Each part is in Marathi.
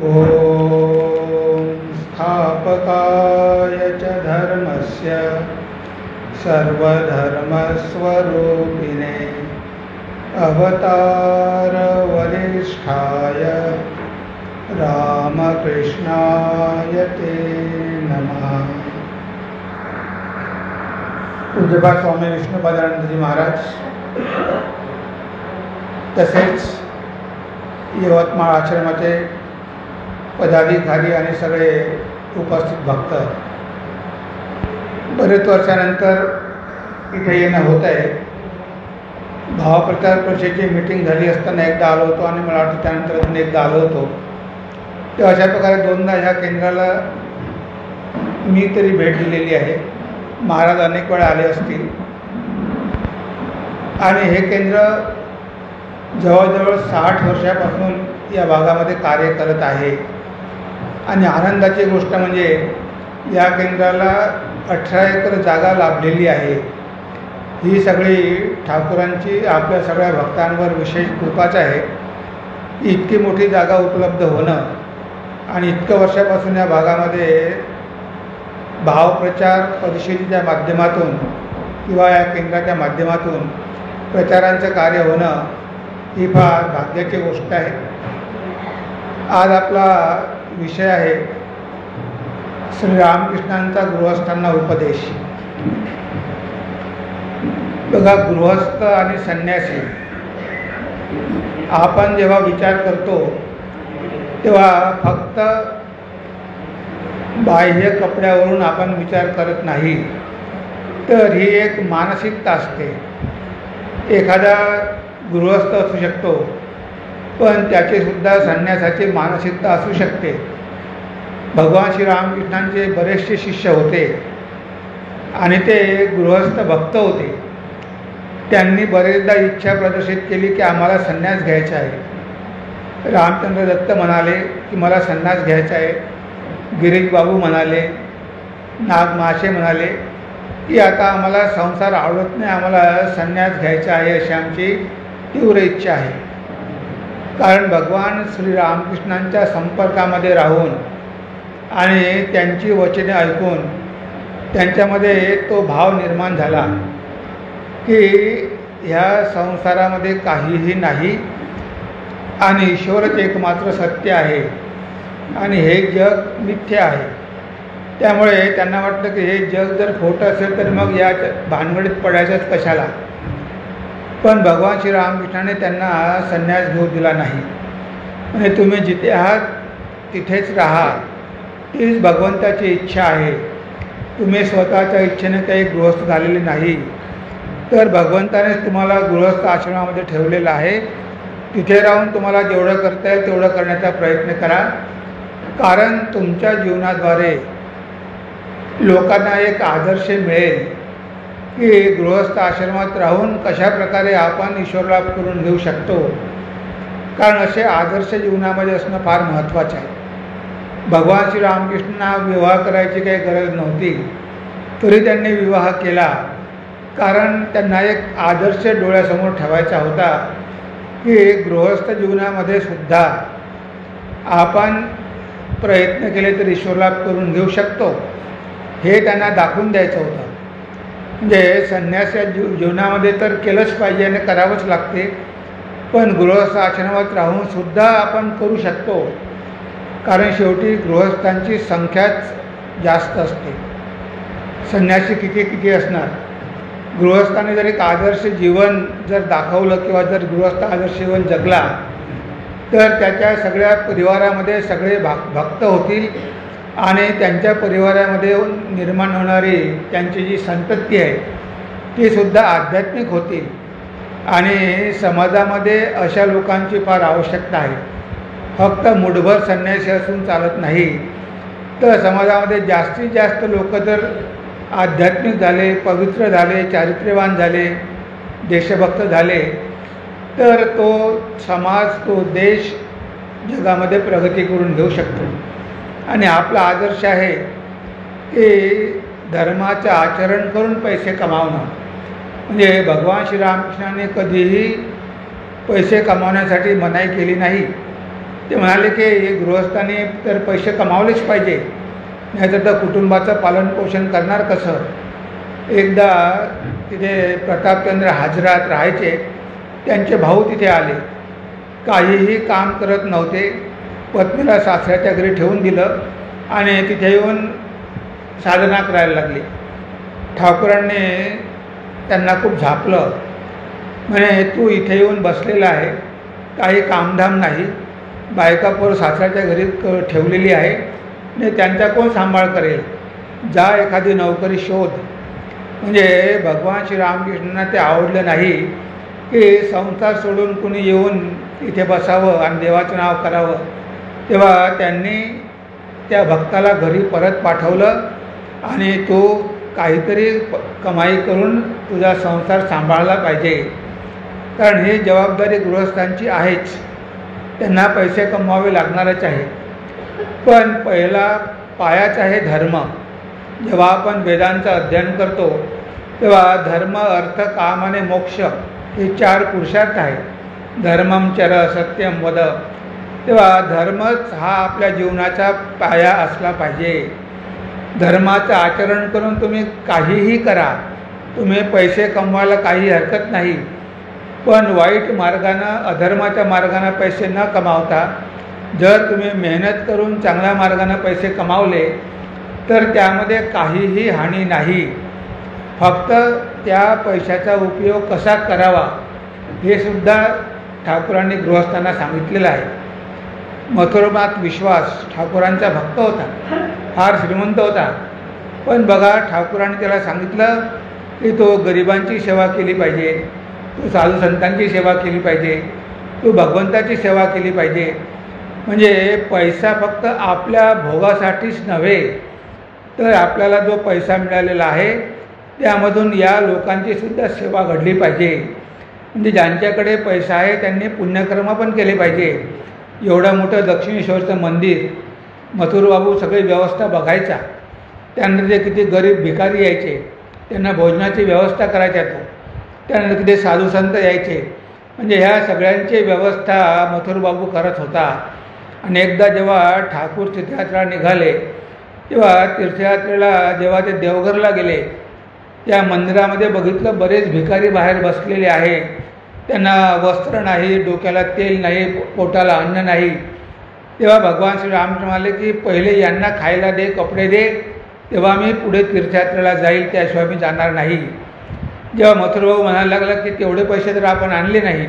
ॐ स्थापकाय च धर्मस्य सर्वधर्मस्वरूपिणे अवतारवरिष्ठाय रामकृष्णाय ते नमः। पूज्यपाद स्वामी विष्णुपादानंदजी महाराज तसेच यवतमाळ आश्रमाचे पदाधिकारी आणि सगळे उपस्थित भक्त, बरेच वर्षानंतर इथे येणं होत आहे। भावप्रचार परिषदेची मीटिंग झाली असताना एकदा आलो होतो आणि मला वाटतं त्यानंतर अजून एकदा आलो होतो। तेव्हा अशा प्रकारे दोनदा ह्या केंद्राला मी तरी भेट दिलेली आहे। महाराज अनेक वेळा आले असतील आणि हे केंद्र जवळजवळ 60 वर्षापासून या भागामध्ये कार्य करत आहे। आणि आनंदाची गोष्ट म्हणजे या केंद्राला 18 एकर जागा लाभलेली आहे। ही सगळी ठाकूरांची आपल्या सगळ्या भक्तांवर विशेष कृपाच आहे। इतकी मोठी जागा उपलब्ध होणं आणि इतक्या वर्षापासून या भागामध्ये भावप्रचार परिषदेच्या माध्यमातून किंवा या केंद्राच्या माध्यमातून प्रचारांचं कार्य होणं ही फार भाग्याची गोष्ट आहे। आज आपला विषय आहे श्री रामकृष्णांचा गृहस्थांना उपदेश। बघा, गृहस्थ आणि संन्यासी आपण जेव्हा विचार करतो तेव्हा फक्त बाह्य कपड्यावरून आपण विचार करत नाही, तर ही एक मानसिकता असते। एखादा गृहस्थ असू शकतो, पण त्याचेसुद्धा संन्यासाची मानसिकता असू शकते। भगवान श्री रामकृष्णांचे बरेचसे शिष्य होते आणि ते गृहस्थ भक्त होते। त्यांनी बरेचदा इच्छा प्रदर्शित केली की आम्हाला संन्यास घ्यायचा आहे। रामचंद्र दत्त म्हणाले की मला संन्यास घ्यायचा आहे। गिरीश बाबू म्हणाले, नाग महाशय म्हणाले की आता आम्हाला संसार आवडत नाही, आम्हाला संन्यास घ्यायचा आहे, अशी आमची तीव्र इच्छा आहे। कारण भगवान श्री रामकृष्णांच्या संपर्कामध्ये राहून आणि त्यांची वचने ऐकून त्यांच्यामध्ये तो भाव निर्माण झाला की ह्या संसारामध्ये काहीही नाही आणि ईश्वरच एकमात्र सत्य आहे आणि हे जग मिथ्य आहे। त्यामुळे त्यांना वाटलं की हे जग जर खोटं असेल तर मग या भानगडीत पडायचंच कशाला। पण भगवान श्री रामकृष्णाने त्यांना संन्यास घेऊ दिला नाही। म्हणजे तुम्ही जिथे आहात तिथेच राहा, तीच भगवंताची इच्छा आहे। तुम्ही स्वतःच्या इच्छेने काही गृहस्थ झालेले नाही, तर भगवंतानेच तुम्हाला गृहस्थ आश्रमामध्ये ठेवलेलं आहे। तिथे राहून तुम्हाला जेवढं करता येईल तेवढं करण्याचा प्रयत्न करा। कारण तुमच्या जीवनाद्वारे लोकांना एक आदर्श मिळेल की गृहस्थ आश्रमात राहून कशा प्रकारे आपण ईश्वरलाभ करून घेऊ शकतो। कारण असे आदर्श जीवनामध्ये असणं फार महत्त्वाचं आहे। भगवान श्री रामकृष्णांना विवाह करायची काही गरज नव्हती, तरी त्यांनी विवाह केला। कारण त्यांना एक आदर्श डोळ्यासमोर ठेवायचा होता की गृहस्थ जीवनामध्ये सुद्धा आपण प्रयत्न केले तर ईश्वरलाभ करून घेऊ शकतो, हे त्यांना दाखवून द्यायचं होतं। म्हणजे संन्यास या जीवनामध्ये तर केलंच पाहिजे आणि करावंच लागते, पण गृहस्थ आश्रमात राहून सुद्धा आपण करू शकतो। कारण शेवटी गृहस्थांची संख्याच जास्त असते, संन्यासी किती असणार। गृहस्थाने जर एक आदर्श जीवन जर दाखवलं किंवा जर गृहस्थ आदर्श जीवन जगला तर त्याच्या सगळ्या परिवारामध्ये सगळे भक्त होतील आणि त्यांच्या परिवारामध्ये निर्माण होणारी त्यांची जी संतती आहे ती सुद्धा आध्यात्मिक होतील। आणि समाजामध्ये अशा लोकांची फार आवश्यकता आहे। फक्त मुठभर संन्यासी असून चालत नाही, तर समाजामध्ये जास्तीत जास्त लोक जर आध्यात्मिक झाले, पवित्र झाले, चारित्र्यवान झाले, देशभक्त झाले, तर तो समाज, तो देश जगामध्ये प्रगती करून घेऊ शकतो। आणि आपला आदर्श आहे की धर्माचं आचरण करून पैसे कमावणं। म्हणजे भगवान श्रीरामकृष्णांनी कधीही पैसे कमावण्यासाठी मनाई केली नाही। ते म्हणाले की हे गृहस्थांनी तर पैसे कमावलेच पाहिजे, नाहीतर तर कुटुंबाचं पालनपोषण करणार कसं. एकदा तिथे प्रतापचंद्र हाजरात राहायचे, त्यांचे भाऊ तिथे आले. काहीही काम करत नव्हते, पत्नीला सासऱ्याच्या घरी ठेवून दिलं आणि तिथे येऊन साधना करायला लागली. ठाकूरांनी त्यांना खूप झापलं, म्हणे तू इथे येऊन बसलेला आहे, काही कामधाम नाही, बायका पोर सासऱ्याच्या घरी ठेवलेली आहे आणि त्यांचा कोण सांभाळ करेल, जा एखादी नोकरी शोध. म्हणजे भगवान श्रीरामकृष्णांना ते आवडलं नाही की संसार सोडून कुणी येऊन इथे बसावं आणि देवाचं नाव करावं. तेव्हा त्यांनी त्या भक्ताला घरी परत पाठवलं आणि तो काहीतरी कमाई करून तुझा संसार सांभाळला पाहिजे, कारण ही जबाबदारी गृहस्थांची आहेच, त्यांना पैसे कमवावे लागणारच आहे. पण पहिला पायाच आहे धर्म. जेव्हा आपण वेदांचं अध्ययन करतो तेव्हा धर्म, अर्थ, काम आणि मोक्ष हे 4 पुरुषार्थ आहेत. धर्मम चर सत्यम वद. तेव्हा धर्मच हा आपल्या जीवनाचा पाया असला पाहिजे. धर्माचं आचरण करून तुम्ही काहीही करा, तुम्ही पैसे कमवायला काही हरकत नाही, पण वाईट मार्गानं, अधर्माच्या मार्गानं पैसे न कमावता जर तुम्ही मेहनत करून चांगल्या मार्गानं पैसे कमावले तर त्यामध्ये काहीही हानी नाही. फक्त त्या पैशाचा उपयोग कसा करावा हे सुद्धा ठाकूरांनी गृहस्थांना सांगितलेलं आहे. मथुरानाथ विश्वास ठाकूरांचा भक्त होता, फार श्रीमंत होता, पण बघा ठाकूरांनी त्याला सांगितलं की तो गरिबांची सेवा केली पाहिजे, तू साधू संतांची सेवा केली पाहिजे, तू भगवंताची सेवा केली पाहिजे. म्हणजे पैसा फक्त आपल्या भोगासाठीच नव्हे, तर आपल्याला जो पैसा मिळालेला आहे त्यामधून या लोकांची सुद्धा सेवा घडली पाहिजे. म्हणजे ज्यांच्याकडे पैसा आहे त्यांनी पुण्यकर्म पण केले पाहिजे. एवढं मोठं दक्षिणेश्वरचं मंदिर मथुरबाबू सगळी व्यवस्था बघायचा, त्यानंतर ते किती गरीब भिकारी यायचे, त्यांना भोजनाची व्यवस्था करायचा तो, त्यानंतर किती साधू संत यायचे. म्हणजे ह्या सगळ्यांची व्यवस्था मथुरबाबू करत होता. आणि एकदा जेव्हा ठाकूर तीर्थयात्रा निघाले तेव्हा तीर्थयात्रेला जेव्हा ते देवघरला गेले, त्या मंदिरामध्ये बघितलं बरेच भिकारी बाहेर बसलेले आहे, त्यांना वस्त्र नाही, डोक्याला तेल नाही, पोटाला अन्न नाही. तेव्हा भगवान श्रीरामकृष्ण म्हणाले की पहिले यांना खायला दे, कपडे दे, तेव्हा मी पुढे तीर्थयात्रेला जाईल, त्याशिवाय मी जाणार नाही. जेव्हा मथुरबाबू म्हणायला लागला की तेवढे पैसे जर आपण आणले नाही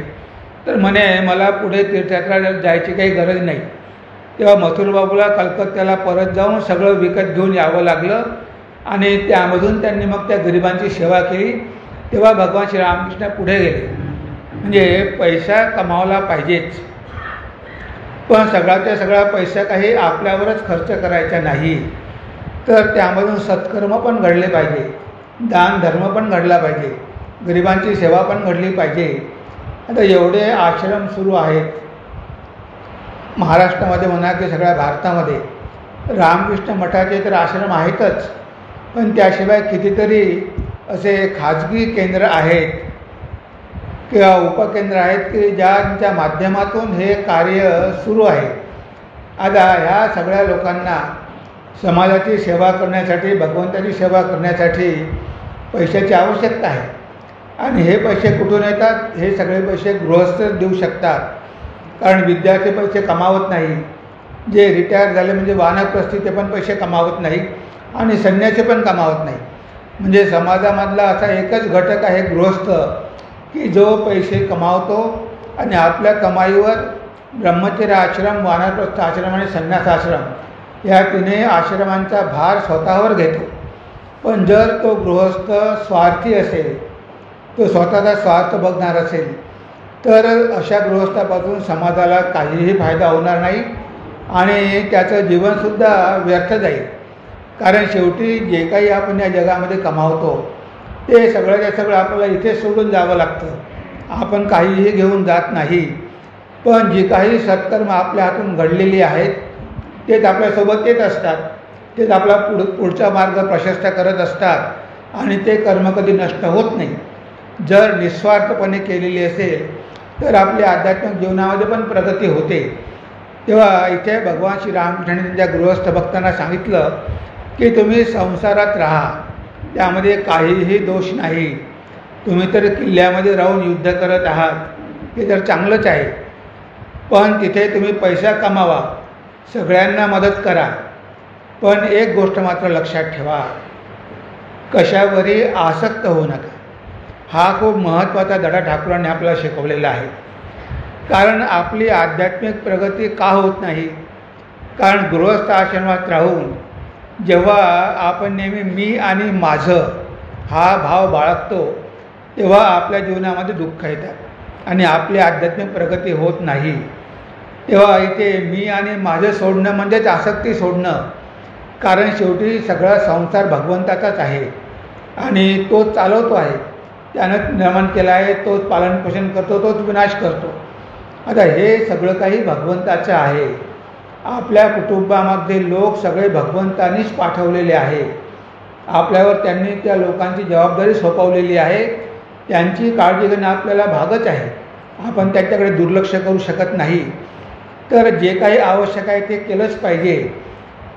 तर म्हणे मला पुढे तीर्थयात्रेला जायची काही गरज नाही. तेव्हा मथुरबाबूला कलकत्त्याला परत जाऊन सगळं विकत घेऊन यावं लागलं आणि त्यामधून त्यांनी मग त्या गरिबांची सेवा केली. तेव्हा भगवान श्रीरामकृष्ण पुढे गेले. म्हणजे पैसा कमावला पाहिजेच, पण सगळ्याच्या सगळा पैसा काही आपल्यावरच खर्च करायचा नाही, तर त्यामधून सत्कर्म पण घडले पाहिजे, दान धर्म पण घडला पाहिजे, गरिबांची सेवा पण घडली पाहिजे. आता एवढे आश्रम सुरू आहेत महाराष्ट्रामध्ये म्हणा की सगळ्या भारतामध्ये. रामकृष्ण मठाचे तर आश्रम आहेतच, पण त्याशिवाय कितीतरी असे खाजगी केंद्र आहेत किंवा उपकेंद्र आहेत की ज्यांच्या माध्यमातून हे कार्य सुरू आहे. आता ह्या सगळ्या लोकांना समाजाची सेवा करण्यासाठी, भगवंताची सेवा करण्यासाठी पैशाची आवश्यकता आहे. आणि हे पैसे कुठून येतात? हे सगळे पैसे गृहस्थ देऊ शकतात, कारण विद्यार्थी पैसे कमावत नाही, जे रिटायर झाले म्हणजे वानप्रस्थी ते पण पैसे कमावत नाही आणि संन्यासी पण कमावत नाही. म्हणजे समाजामधला असा एकच घटक आहे गृहस्थ की जो पैसे कमावतो आणि आपल्या कमाईवर ब्रह्मचर्य आश्रम, वानप्रस्थ आश्रम आणि संन्यास आश्रम या 3 आश्रमांचा भार स्वतःवर घेतो. पण जर तो गृहस्थ स्वार्थी असेल, तो स्वतःचा स्वार्थ बघणार असेल, तर अशा गृहस्थापासून समाजाला काहीही फायदा होणार नाही आणि त्याचं जीवनसुद्धा व्यर्थ जाईल. कारण शेवटी जे काही आपण या जगामध्ये कमावतो ते सगळ्याच्या सगळं आपल्याला इथे सोडून जावं लागतं. आपण काहीही घेऊन जात नाही, पण जी काही सत्कर्म आपल्या हातून घडलेली आहेत तेच आपल्यासोबत येत असतात, तेच आपला पुढचा मार्ग प्रशस्त करत असतात आणि ते कर्म कधी नष्ट होत नाही. जर निस्वार्थपणे केलेली असेल तर आपल्या आध्यात्मिक जीवनामध्ये पण प्रगती होते. तेव्हा इथे भगवान श्री रामकृष्णाने त्यांच्या गृहस्थ भक्तांना सांगितलं की तुम्ही संसारात राहा, त्यामध्ये काहीही दोष नाही. तुम्ही तर किल्ल्यामध्ये राहून युद्ध करत आहात, हे तर चांगलंच आहे, पण तिथे तुम्ही पैसा कमावा, सगळ्यांना मदत करा. पण एक गोष्ट मात्र लक्षात ठेवा, कशावरही आसक्त होऊ नका. हा खूप महत्त्वाचा धडा ठाकूरांनी आपल्याला शिकवलेला आहे. कारण आपली आध्यात्मिक प्रगती का होत नाही? कारण गृहस्थ आश्रमात राहून जेव्हा आपण नेहमी मी आणि माझं हा भाव बाळगतो, तेव्हा आपल्या जीवनामध्ये दुःख येतात आणि आपली आध्यात्मिक प्रगती होत नाही. तेव्हा इथे मी आणि माझं सोडणं म्हणजेच आसक्ती सोडणं. कारण शेवटी सगळा संसार भगवंताचाच आहे आणि तोच चालवतो आहे, त्यानं निर्माण केला आहे, तोच पालनपोषण करतो, तोच विनाश करतो. आता हे सगळं काही भगवंताचं आहे. आपल्या कुटुंबामध्ये लोक सगळे भगवंतानीच पाठवलेले आहे. आपल्यावर त्यांनी त्या लोकांची जबाबदारी सोपवलेली आहे. त्यांची काळजी घेणं आपल्याला भागच आहे. आपण त्याच्याकडे दुर्लक्ष करू शकत नाही. तर जे काही आवश्यक आहे ते केलंच पाहिजे,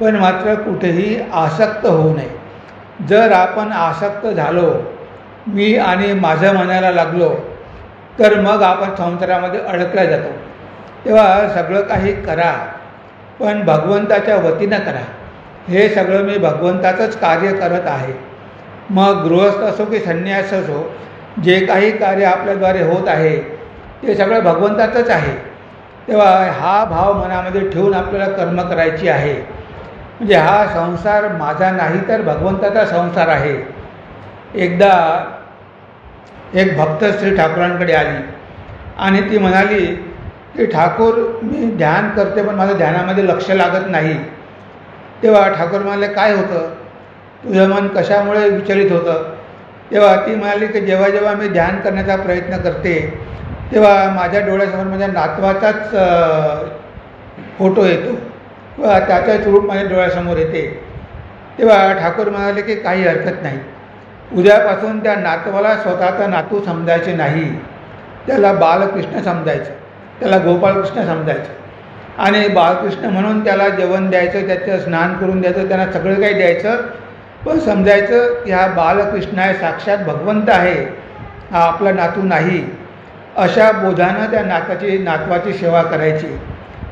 पण मात्र कुठेही आसक्त होऊ नये. जर आपण आसक्त झालो, मी आणि माझं म्हणायला लागलो, तर मग आपण संसारामध्ये अडकला जातो. तेव्हा सगळं काही करा, पण भगवंताच्या वतीनं करा. हे सगळं मी भगवंताचंच कार्य करत आहे. मग गृहस्थ असो की संन्यास असो, जे काही कार्य आपल्याद्वारे होत आहे ते सगळं भगवंताचंच आहे. तेव्हा हा भाव मनामध्ये ठेवून आपल्याला कर्म करायची आहे. म्हणजे हा संसार माझा नाही तर भगवंताचा संसार आहे. एकदा एक भक्त श्री ठाकूरांकडे आली आणि ती म्हणाली की ठाकूर, मी ध्यान करते पण माझं ध्यानामध्ये लक्ष लागत नाही. तेव्हा ठाकूर म्हणाले, काय होतं, तुझं मन कशामुळे विचलित होतं? तेव्हा ती म्हणाली की जेव्हा जेव्हा मी ध्यान करण्याचा प्रयत्न करते तेव्हा माझ्या डोळ्यासमोर माझ्या नातवाचाच फोटो येतो व त्याचाच रूप माझ्या डोळ्यासमोर येते. तेव्हा ठाकूर म्हणाले की काही हरकत नाही, उद्यापासून त्या नातवाला स्वतःचा नातू समजायचे नाही, त्याला बालकृष्ण समजायचं, त्याला गोपाळकृष्ण समजायचं आणि बालकृष्ण म्हणून त्याला जेवण द्यायचं, त्याचं स्नान करून द्यायचं, त्यांना सगळं काही द्यायचं, पण समजायचं की हा बालकृष्ण आहे, साक्षात भगवंत आहे, हा आपला नातू नाही. अशा बोधानं त्या नातवाची सेवा करायची.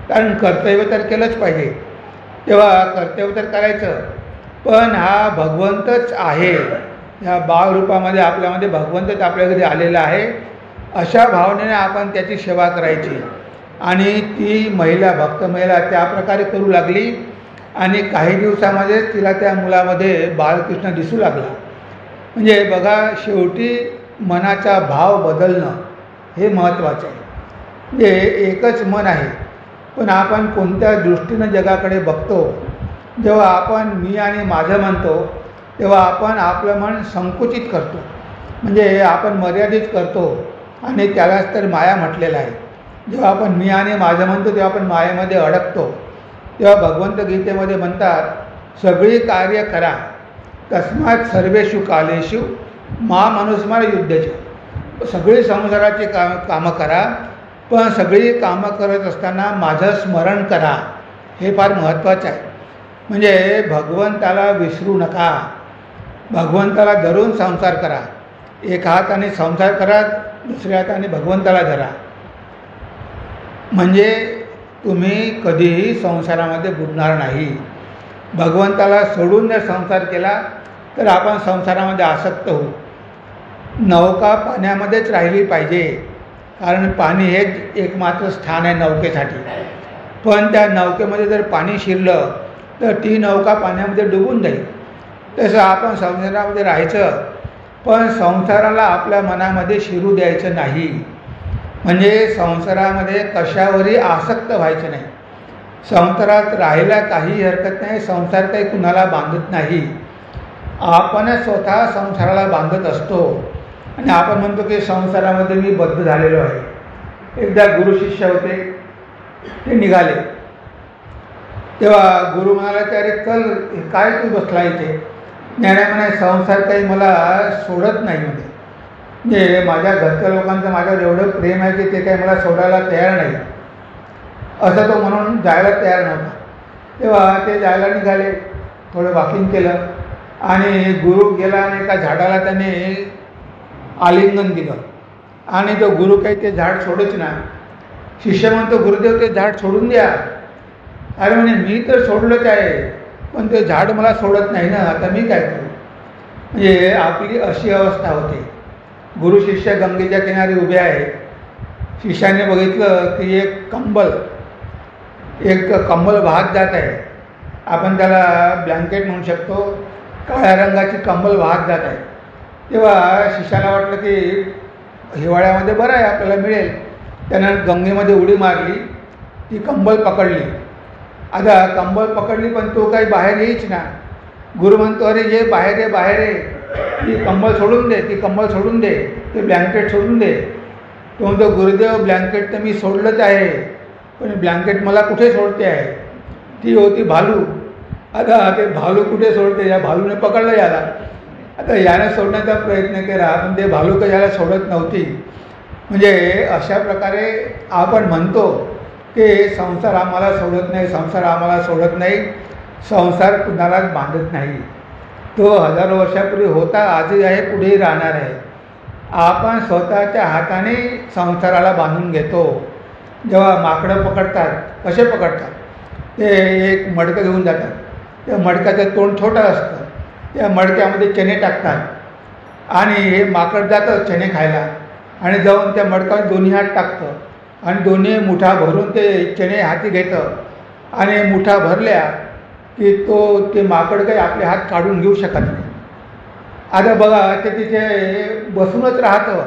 कारण कर्तव्य तर केलंच पाहिजे. तेव्हा कर्तव्य तर करायचं, पण हा भगवंतच आहे, ह्या बाळरूपामध्ये आपल्यामध्ये भगवंतच आपल्या घरी आलेला आहे, अशा भावनेने आपण त्याची सेवा करायची. आणि ती महिला, भक्त महिला त्या प्रकारे करू लागली आणि काही दिवसामध्ये तिला त्या मुलामध्ये बाळकृष्ण दिसू लागला. म्हणजे बघा, शेवटी मनाचा भाव बदलणं हे महत्त्वाचं आहे. म्हणजे एकच मन आहे, पण आपण कोणत्या दृष्टीनं जगाकडे बघतो. जेव्हा आपण मी आणि माझं म्हणतो तेव्हा आपण आपलं मन संकुचित करतो, म्हणजे आपण मर्यादित करतो आणि त्यालाच तर माया म्हटलेलं आहे. जेव्हा आपण मी आणि माझं म्हणतो तेव्हा आपण मायेमध्ये अडकतो. तेव्हा भगवंत गीतेमध्ये म्हणतात, सगळी कार्य करा, तस्मात सर्वेषु कालेषु माम अनुस्मर युद्धेचे. सगळी संसाराची कामं करा, पण सगळी कामं करत असताना माझं स्मरण करा. हे फार महत्त्वाचं आहे. म्हणजे भगवंताला विसरू नका, भगवंताला धरून संसार करा. एका हाताने संसार करा, दुसऱ्या हाताने भगवंताला धरा. म्हणजे तुम्ही कधीही संसारामध्ये बुडणार नाही. भगवंताला सोडून जर संसार केला तर आपण संसारामध्ये आसक्त होऊ. नौका पाण्यामध्येच राहिली पाहिजे, कारण पाणी हेच एकमात्र स्थान आहे नौकेसाठी. पण त्या नौकेमध्ये जर पाणी शिरलं तर ती नौका पाण्यामध्ये डुबून जाईल. तसं आपण संसारामध्ये राहायचं, पण संसाराला आपल्या मनामध्ये शिरू द्यायचं नाही. म्हणजे संसारामध्ये कशावरही आसक्त व्हायचं नाही. संसारात राहायला काही हरकत नाही, संसार काही कुणाला बांधत नाही, आपणच स्वतः संसाराला बांधत असतो. आणि आपण म्हणतो की संसारामध्ये मी बद्ध झालेलो आहे. एकदा गुरु शिष्य होते, ते निघाले. तेव्हा गुरु म्हणाला की अरे चल, काय तू बसला इथे? ज्ञाना म्हणाय, संसार काही मला सोडत नाही. म्हणजे माझ्या घरच्या लोकांचं माझ्यावर एवढं प्रेम आहे की ते काही मला सोडायला तयार नाही. असं तो म्हणून जायला तयार नव्हता. तेव्हा ते जायला निघाले, थोडं वॉकिंग केलं आणि गुरु गेला आणि एका झाडाला त्याने आलिंगन दिलं आणि तो गुरु काही ते झाड सोडच ना. शिष्य म्हणतो, गुरुदेव ते झाड सोडून द्या. अरे म्हणे, मी तर सोडलंच आहे, पण ते झाड मला सोडत नाही ना, आता मी काय करू. म्हणजे आपली अशी अवस्था होती. गुरु शिष्य गंगेच्या किनारी उभे आहे. शिष्याने बघितलं की एक कंबल वाहत जात आहे. आपण त्याला ब्लँकेट म्हणू शकतो. काळ्या रंगाची कंबल वाहत जात आहे. तेव्हा शिष्याला वाटलं की हिवाळ्यामध्ये बरं आहे, आपल्याला मिळेल. त्यानं गंगेमध्ये उडी मारली, ती कंबल पकडली. आता कंबल पकडली पण तो काही बाहेर येईच ना. गुरु म्हणतो, अरे ये बाहेर ये, बाहेर ये, ती कंबल सोडून दे, ती कंबल सोडून दे, ते ब्लँकेट सोडून दे. तो म्हणतो, गुरुदेव ब्लँकेट तर मी सोडलंच आहे, पण ब्लँकेट मला कुठे सोडते आहे. ती होती भालू. आता ते भालू कुठे सोडते, या भालूने पकडलं याला. आता यानं सोडण्याचा प्रयत्न केला, पण ते भालू काही याला सोडत नव्हती. म्हणजे अशा प्रकारे आपण म्हणतो की संसार आम्हाला सोडत नाही, संसार आम्हाला सोडत नाही, संसार कुणालाच बांधत नाही. तो हजारो वर्षापूर्वी होता, आजही आहे, पुढेही राहणार आहे. आपण स्वतःच्या हाताने संसाराला बांधून घेतो. जेव्हा माकडं पकडतात, कसे पकडतात, ते एक मडकं घेऊन जातात. त्या मडक्याचं तोंड छोटं असतं, त्या मडक्यामध्ये चणे टाकतात आणि हे माकड जातं चणे खायला आणि जाऊन त्या मडक्यात दोन्ही हात टाकतं आणि दोन्ही मुठा भरून ते चणे हाती घेतं आणि मुठा भरल्या की ते माकड काही आपले हात काढून घेऊ शकत नाही. आता बघा, ते तिथे बसूनच राहतं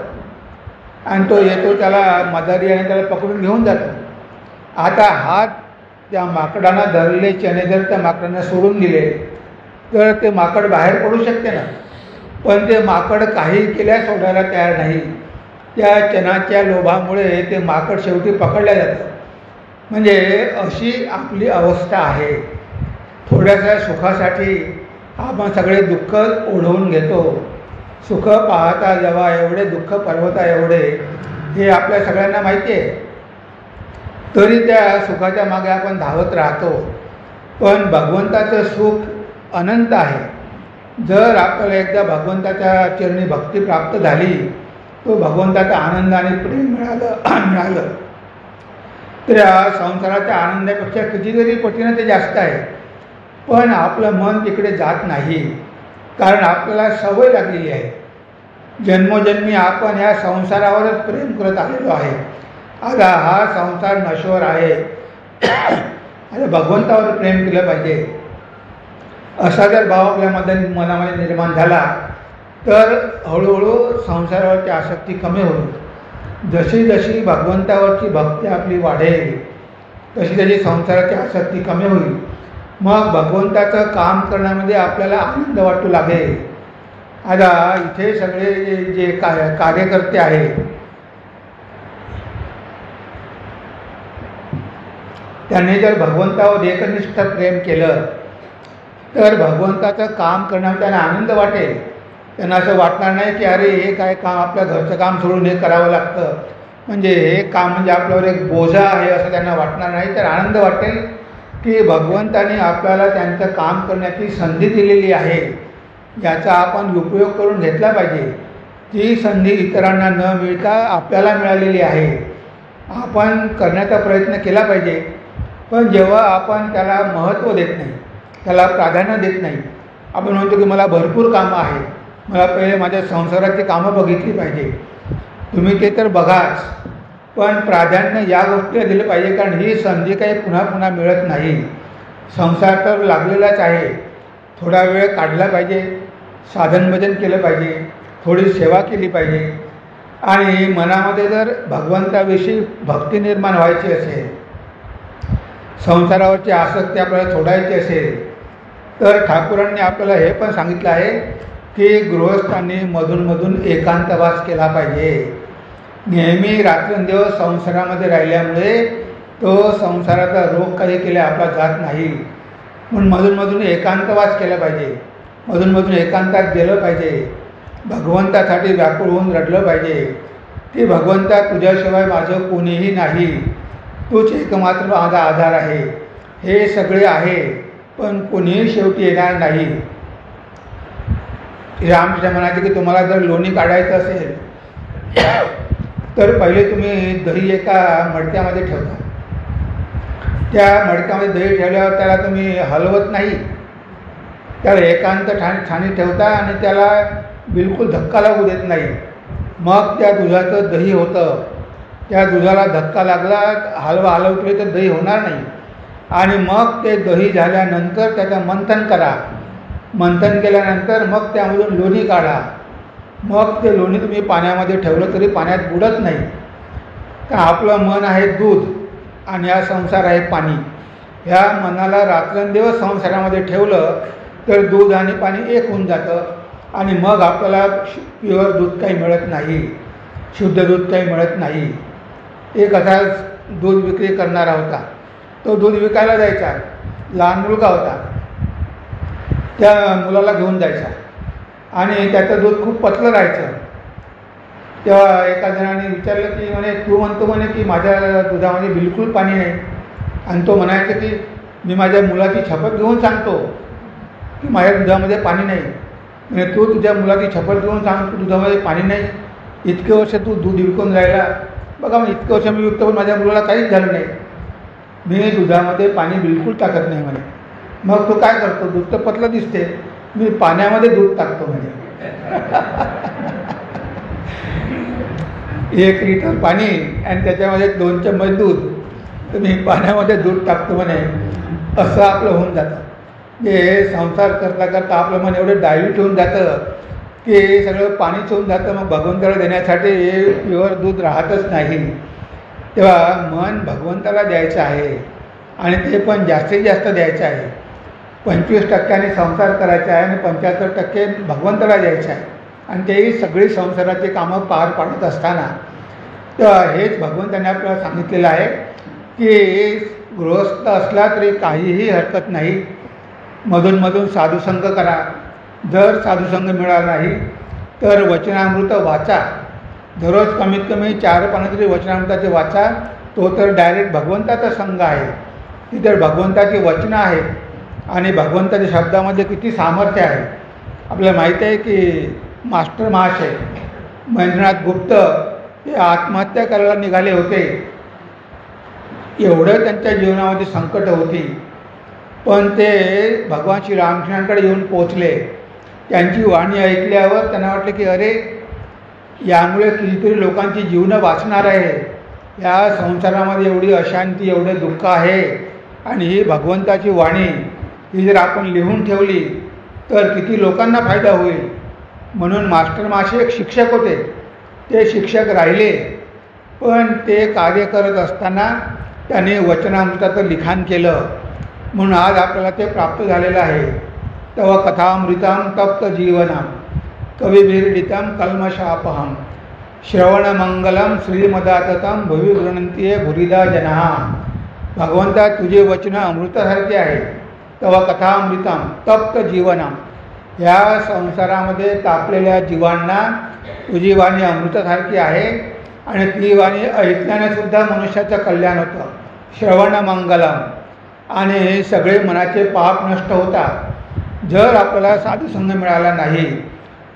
आणि तो येतो, त्याला मदारी आणि त्याला पकडून घेऊन जातो. आता हात त्या माकडांना धरलेले चणे जर त्या माकडांना सोडून दिले तर ते माकड बाहेर पडू शकते ना. पण ते माकड काही केल्या सोडायला तयार नाही. त्या चणाच्या लोभामुळे ते माकड शेवटी पकडल्या जातं. म्हणजे अशी आपली अवस्था आहे. थोड्याशा सुखासाठी आपण सगळे दुःख ओढवून घेतो. सुख पाहता जेव्हा एवढे, दुःख पर्वता एवढे, हे आपल्या सगळ्यांना माहिती आहे. तरी त्या सुखाच्या मागे आपण धावत राहतो. पण भगवंताचं सुख अनंत आहे. जर आपल्याला एकदा भगवंताच्या चरणी भक्ती प्राप्त झाली, तो भगवंताचा आनंद आणि प्रेम मिळालं तर या संसाराच्या आनंदापेक्षा कितीतरी पटीनं ते जास्त आहे. पण आपलं मन तिकडे जात नाही, कारण आपल्याला सवय लागलेली आहे. जन्मोजन्मी आपण ह्या संसारावरच प्रेम करत आलेलो आहे. आता हा संसार नश्वर आहे, आता भगवंतावर प्रेम केलं पाहिजे. असा जर भाव आपल्या मनामध्ये निर्माण झाला तर हळूहळू संसारावरची आसक्ती कमी होईल. जशी जशी भगवंतावरची भक्ती आपली वाढेल तशी तशी संसाराची आसक्ती कमी होईल. मग भगवंताचं काम करण्यामध्ये आपल्याला आनंद वाटू लागेल. आता इथे सगळे जे कार्यकर्ते आहेत त्यांनी जर भगवंतावर एकनिष्ठ प्रेम केलं तर भगवंताचं काम करण्यामध्ये त्यांना आनंद वाटेल. त्यांना असं वाटणार नाही की अरे हे काय काम, आपल्या घरचं काम सोडून हे करावं लागतं, म्हणजे हे काम म्हणजे आपल्यावर एक बोजा आहे असं त्यांना वाटणार नाही. तर आनंद वाटेल की भगवंताने आपल्याला त्यांचं काम करण्याची संधी दिलेली आहे, याचा आपण उपयोग करून घेतला पाहिजे. ती संधी इतरांना न मिळता आपल्याला मिळालेली आहे, आपण करण्याचा प्रयत्न केला पाहिजे. पण जेव्हा आपण त्याला महत्त्व देत नाही, त्याला प्राधान्य देत नाही, आपण म्हणतो की मला भरपूर कामं आहे, मला पहिले माझ्या संसाराची कामं बघितली पाहिजे. तुम्ही ते तर बघाच, पण प्राधान्य या गोष्टीला दिलं पाहिजे, कारण ही संधी काही पुन्हा पुन्हा मिळत नाही. संसार तर लागलेलाच आहे, थोडा वेळ काढला पाहिजे, साधन भजन केलं पाहिजे, थोडी सेवा केली पाहिजे. आणि मनामध्ये जर भगवंताविषयी भक्ती निर्माण व्हायची असेल, संसारावरची आसक्ती आपल्याला सोडायची असेल, तर ठाकूरांनी आपल्याला हे पण सांगितलं आहे की गृहस्थांनी मधूनमधून एकांतवास केला पाहिजे. नेहमी रात्रंदिवस संसारामध्ये राहिल्यामुळे तो संसाराचा रोग काही केला आपला जात नाही. म्हणून मधूनमधून एकांतवास केला पाहिजे, मधूनमधून एकांतात गेलं पाहिजे, भगवंतासाठी व्याकुळ होऊन रडलं पाहिजे की भगवंता तुझ्याशिवाय माझं कोणीही नाही, तूच एकमात्र माझा आधार आहे. हे सगळे आहे पण कोणीही शेवटी येणार नाही. रामकृष्ण म्हणायचे की तुम्हाला जर लोणी काढायचं असेल तर पहिले तुम्ही दही एका मडक्यामध्ये ठेवता. त्या मडक्यामध्ये दही ठेवल्यावर त्याला तुम्ही हलवत नाही, त्याला एकांत ठाणी ठेवता आणि त्याला बिलकुल धक्का लागू देत नाही. मग त्या दुधाचं दही होतं. त्या दुधाला धक्का लागला, हलवले तर दही होणार नाही. आणि मग ते दही झाल्यानंतर त्याचं मंथन करा. मंथन केल्यानंतर मग त्यामधून लोणी काढा. मग ते लोणी तुम्ही पाण्यामध्ये ठेवलं तरी पाण्यात बुडत नाही. कारण आपलं मन आहे दूध आणि हा संसार आहे पाणी. ह्या मनाला रात्रंदिवस संसारामध्ये ठेवलं तर दूध आणि पाणी एक होऊन जातं आणि मग आपल्याला प्युअर दूध काही मिळत नाही, शुद्ध दूध काही मिळत नाही. एक असा दूध विक्री करणारा होता. तो दूध विकायला जायचा. लहान मुलगा होता. त्या मुलाला घेऊन जायचा आणि त्याचं दूध खूप पतलं राहायचं. तेव्हा एका जणाने विचारलं की म्हणे तू म्हणतो म्हणे की माझ्या दुधामध्ये बिलकुल पाणी नाही. आणि तो म्हणायचा की मी माझ्या मुलाची शपथ घेऊन सांगतो की माझ्या दुधामध्ये पाणी नाही. म्हणजे तू तुझ्या मुलाची शपथ घेऊन सांगतो दुधामध्ये पाणी नाही. इतके वर्ष तू दूध विकून राहिला. बघा मग इतके वर्ष मी विकतो पण माझ्या मुलाला काहीच झालं नाही. मी दुधामध्ये पाणी बिलकुल टाकत नाही म्हणे. मग तो काय करतो, दूध तर पतलं दिसते, मी पाण्यामध्ये दूध टाकतो म्हणजे. 1 लिटर पाणी आणि त्याच्यामध्ये 2 चम्मच दूध, तर मी पाण्यामध्ये दूध टाकतो म्हणे. असं आपलं होऊन जातं. हे संसार करता करता आपलं मन एवढं डायल्यूट होऊन जातं की सगळं पाणीच होऊन जातं. मग भगवंताला देण्यासाठी हे प्युअर दूध राहतच नाही. तेव्हा मन भगवंताला द्यायचं आहे आणि ते पण जास्तीत जास्त द्यायचं आहे. 25% संसार करायचा आहे आणि 75% भगवंताला द्यायचं आहे. आणि तेही सगळी संसाराची कामं पार पाडत असताना तर हेच भगवंताने आपल्याला सांगितलेलं आहे की गृहस्थ असला तरी काहीही हरकत नाही, मधूनमधून साधुसंग करा. जर साधुसंग मिळाला नाही तर वचनामृत वाचा. दररोज कमीत कमी 4 पानं तरी वचनामृताचे वाचा. तो तर डायरेक्ट भगवंताचा संघ आहे. ती तर भगवंताची वचनं आहेत आणि भगवंताच्या शब्दामध्ये किती सामर्थ्य आहे. आपल्याला माहीत आहे की मास्टर महाशय महेंद्रनाथ गुप्त हे आत्महत्या करायला निघाले होते. एवढं त्यांच्या जीवनामध्ये संकट होती, पण ते भगवान श्री रामकृष्णांकडे येऊन पोचले. त्यांची वाणी ऐकल्यावर त्यांना वाटलं की अरे यामुळे कितीतरी लोकांची जीवनं वाचणार आहे. या संसारामध्ये एवढी अशांती, एवढे दुःख आहे आणि ही भगवंताची वाणी ही जर आपण लिहून ठेवली तर किती लोकांना फायदा होईल. म्हणून मास्टर माशे एक शिक्षक होते. ते शिक्षक राहिले पण ते कार्य करत असताना त्याने वचनामृताचं लिखाण केलं म्हणून आज आपल्याला ते प्राप्त झालेलं आहे. तव कथामृतम तप्त जीवनम कविभिर्डितम कल्मषापहम श्रवणमंगलम श्रीमदाततम भुवि गृह्णन्ति भुरिदा जनाः. भगवंता तुझे वचन अमृतासारखे आहे. तव कथामृतम तप्त जीवनम. ह्या संसारामध्ये तापलेल्या जीवांना तुझी वाणी अमृतासारखी आहे आणि ती वाणी ऐकल्याने सुद्धा मनुष्याचं कल्याण होतं. श्रवणमंगलम. आणि सगळे मनाचे पाप नष्ट होतात. जर आपल्याला साधुसंग मिळाला नाही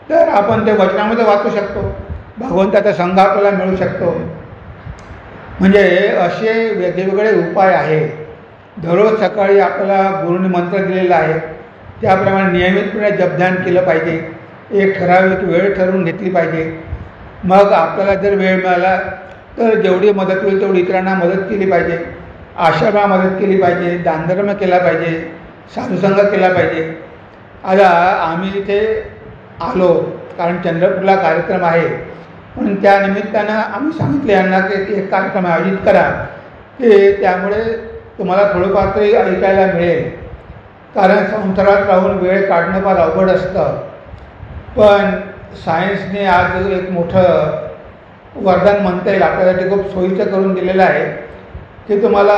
तर आपण ते वचनामध्ये वाचू शकतो. भगवंताचा संघ आपल्याला मिळू शकतो. म्हणजे असे वेगवेगळे उपाय आहे. दररोज सकाळी आपल्याला गुरुने मंत्र दिलेला आहे त्याप्रमाणे नियमितपणे जपध्यान केलं पाहिजे. एक ठराविक वेळ ठरवून घेतली पाहिजे. मग आपल्याला जर वेळ मिळाला तर जेवढी मदत होईल तेवढी इतरांना मदत केली पाहिजे. आश्रमाला मदत केली पाहिजे, दानधर्म केला पाहिजे, साधुसंग केला पाहिजे. आता आम्ही इथे आलो कारण चंद्रपूरला कार्यक्रम आहे म्हणून त्या निमित्तानं आम्ही सांगितले यांना की एक कार्यक्रम आयोजित करा की त्यामुळे तुम्हाला थोडंफार तरी ऐकायला मिळेल. कारण संसारात राहून वेळ काढणं फार अवघड असतं. पण सायन्सने आज एक मोठं वरदान म्हणता येईल आपल्यासाठी खूप सोयीचं करून दिलेलं आहे की तुम्हाला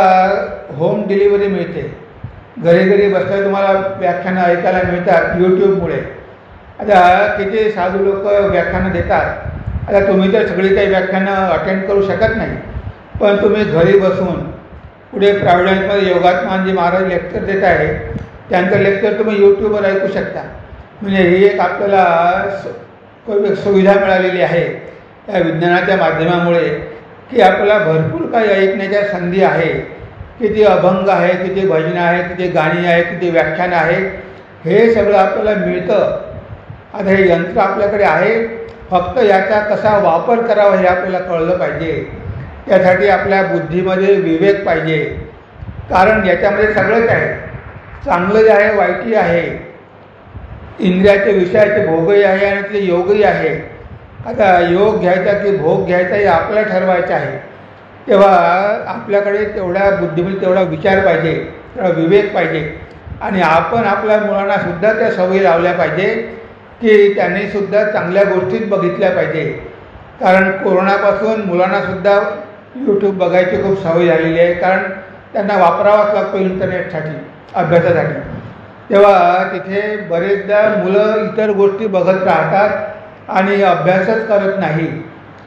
होम डिलिव्हरी मिळते. घरी घरी बसल्या तुम्हाला व्याख्यानं ऐकायला मिळतात यूट्यूबमुळे. आता किती साधू लोक व्याख्यानं देतात. आता तुम्ही तर सगळी काही व्याख्यानं अटेंड करू शकत नाही पण तुम्ही घरी बसून पुढे प्राविडन्समध्ये योगात्मानजी महाराज लेक्चर देत आहे, त्यांचं लेक्चर तुम्ही यूट्यूबवर ऐकू शकता. म्हणजे ही एक आपल्याला सुविधा मिळालेली आहे या विज्ञानाच्या माध्यमामुळे, की आपल्याला भरपूर काही ऐकण्याच्या संधी आहे. किती अभंग आहे, किती भजनं आहे, किती गाणी आहे, किती व्याख्यानं आहे, हे सगळं आपल्याला मिळतं. आता हे यंत्र आपल्याकडे आहे, फक्त याचा कसा वापर करावा हे आपल्याला कळलं पाहिजे. त्यासाठी आपल्या बुद्धीमध्ये विवेक पाहिजे, कारण याच्यामध्ये सगळंच आहे. चांगलं जे आहे वाईटही आहे, इंद्रियाचे विषयाचे भोगही आहे आणि ते योगही आहे. आता योग घ्यायचा की भोग घ्यायचा हे आपल्याला ठरवायचं आहे. तेव्हा आपल्याकडे तेवढ्या बुद्धीमध्ये तेवढा विचार पाहिजे, तेवढा विवेक पाहिजे. आणि आपण आपल्या मुलांनासुद्धा त्या सवयी लावल्या पाहिजे की त्यांनीसुद्धा चांगल्या गोष्टीत बघितल्या पाहिजे. कारण कोरोनापासून मुलांनासुद्धा यूट्यूब बघायची खूप सवय झालेली आहे, कारण त्यांना वापरावाच लागतो इंटरनेटसाठी, अभ्यासासाठी. तेव्हा तिथे बरेचदा मुलं इतर गोष्टी बघत राहतात आणि अभ्यासच करत नाही.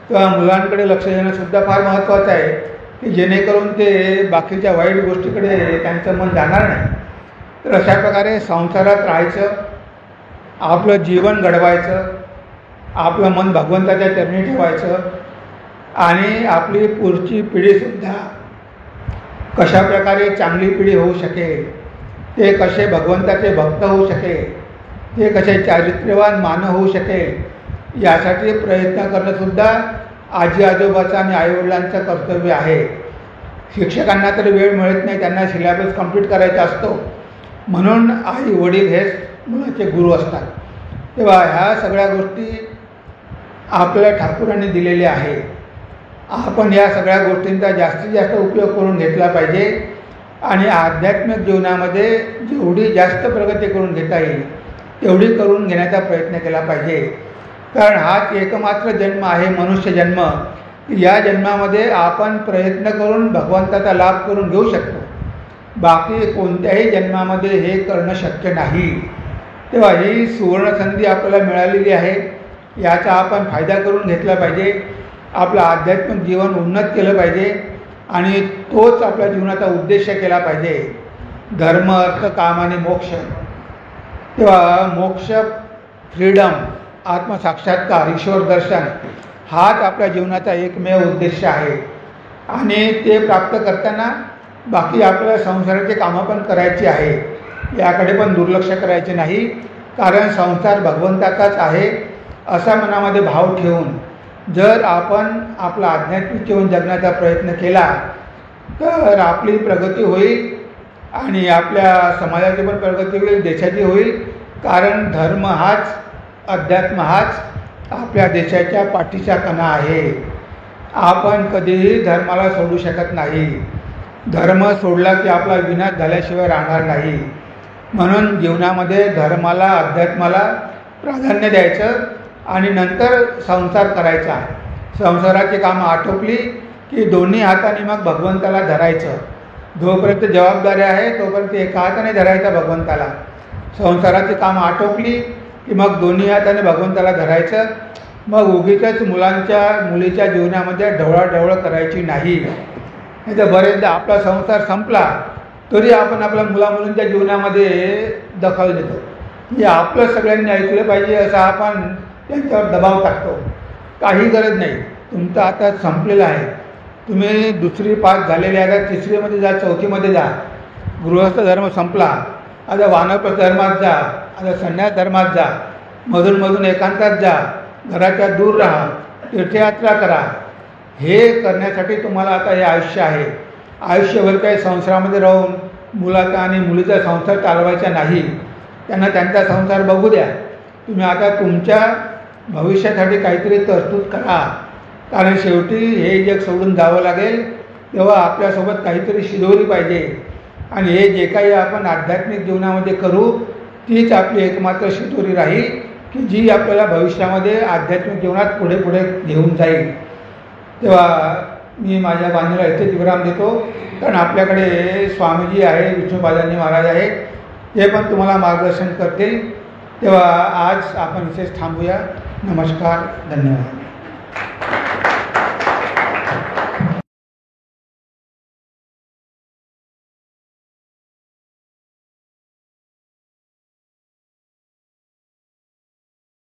तेव्हा मुलांकडे लक्ष देणंसुद्धा फार महत्त्वाचं आहे, की जेणेकरून ते बाकीच्या वाईट गोष्टीकडे त्यांचं मन जाणार नाही. तर अशा प्रकारे संसारात राहायचं, आपलं जीवन घडवायचं, आपलं मन भगवंताच्या चरणी ठेवायचं आणि आपली पुढची पिढीसुद्धा कशा प्रकारे चांगली पिढी होऊ शकेल, ते कसे भगवंताचे भक्त होऊ शकेल, ते कसे चारित्र्यवान मानव होऊ शकेल, यासाठी प्रयत्न करणंसुद्धा आजी आजोबाचं आणि आईवडिलांचं कर्तव्य आहे. शिक्षकांना तर वेळ मिळत नाही, त्यांना सिलेबस कंप्लीट करायचा असतो, म्हणून आई वडील हेच मुलाचे गुरु असतात. तेव्हा ह्या सगळ्या गोष्टी आपल्या ठाकूरांनी दिलेल्या आहे. आपण या सगळ्या गोष्टींचा जास्तीत जास्त उपयोग करून घेतला पाहिजे आणि आध्यात्मिक जीवनामध्ये जेवढी जास्त प्रगती करून घेता येईल तेवढी करून घेण्याचा प्रयत्न केला पाहिजे. कारण हाच एकमात्र जन्म आहे मनुष्य जन्म, या जन्मामध्ये आपण प्रयत्न करून भगवंताचा लाभ करून घेऊ शकतो. बाकी कोणत्याही जन्मामध्ये हे करणं शक्य नाही. तेव्हा ही सुवर्णसंधी आपल्याला मिळालेली आहे, याचा आपण फायदा करून घेतला पाहिजे. आपलं आध्यात्मिक जीवन उन्नत केलं पाहिजे आणि तोच आपल्या जीवनाचा उद्देश केला पाहिजे. धर्म, अर्थ, काम आणि मोक्ष. तेव्हा मोक्ष, फ्रीडम, आत्मसाक्षात्कार, ईश्वर दर्शन हाच आपल्या जीवनाचा एकमेव उद्देश आहे. आणि ते प्राप्त करताना बाकी आपल्याला संसाराची कामं पण करायची आहे, याकडे पण दुर्लक्ष करायचे नाही. कारण संसार भगवंताचाच आहे असा मनामध्ये भाव ठेवून जर आपण आपला आध्यात्मिक जीवन जगण्याचा प्रयत्न केला तर आपली प्रगती होईल आणि आपल्या समाजाची पण प्रगती होईल, देशाची होईल. कारण धर्म हाच, अध्यात्म हाच आपल्या देशाच्या पाठीचा कणा आहे. आपण कधीही धर्माला सोडू शकत नाही. धर्म सोडला की आपला विनाश झाल्याशिवाय राहणार नाही. म्हणून जीवनामध्ये धर्माला, अध्यात्माला प्राधान्य द्यायचं आणि नंतर संसार करायचा. संसाराची कामं आटोपली की दोन्ही हाताने मग भगवंताला धरायचं. जोपर्यंत जबाबदारी आहे तोपर्यंत एका हाताने धरायचा भगवंताला. संसाराची कामं आटोपली की मग दोन्ही हाताने भगवंताला धरायचं. मग उगीचच मुलीच्या जीवनामध्ये ढवळाढवळ करायची नाही. नाही तर बरेचदा आपला संसार संपला तरी आपण आपल्या मुलामुलींच्या जीवनामध्ये दखल देतो. म्हणजे आपलं सगळ्यांनी ऐकलं पाहिजे असा आपण त्यांच्यावर दबाव टाकतो. काही गरज नाही. तुमचं आता संपलेलं आहे. तुम्ही 2री पास झालेले आहे, आता 3रीमध्ये जा, 4थीमध्ये जा. गृहस्थ धर्म संपला, आता वानप्रस्थ धर्मात जा, आता संन्यास धर्मात जा, मधून एकांतात जा, घराच्या दूर राहा, तीर्थयात्रा करा. हे करण्यासाठी तुम्हाला आता हे आयुष्य आहे. आयुष्यभर काही संसारामध्ये राहून मुलाचा आणि मुलीचा संसार चालवायचा नाही. त्यांना त्यांचा संसार बघू द्या. तुम्ही आता तुमच्या भविष्यासाठी काहीतरी तरतूद करा. कारण शेवटी हे जग सोडून जावं लागेल, तेव्हा आपल्यासोबत काहीतरी शिदोरी पाहिजे. आणि हे जे काही आपण आध्यात्मिक जीवनामध्ये करू तीच आपली एकमात्र शिदोरी राहील, की जी आपल्याला भविष्यामध्ये आध्यात्मिक जीवनात पुढे घेऊन जाईल. तेव्हा मी माझ्या बांधीला इथेच विराम देतो. कारण आपल्याकडे स्वामीजी आहे, विष्णुपादांजी महाराज आहे, ते पण तुम्हाला मार्गदर्शन करतील. तेव्हा आज आपण इथेच थांबूया. नमस्कार, धन्यवाद.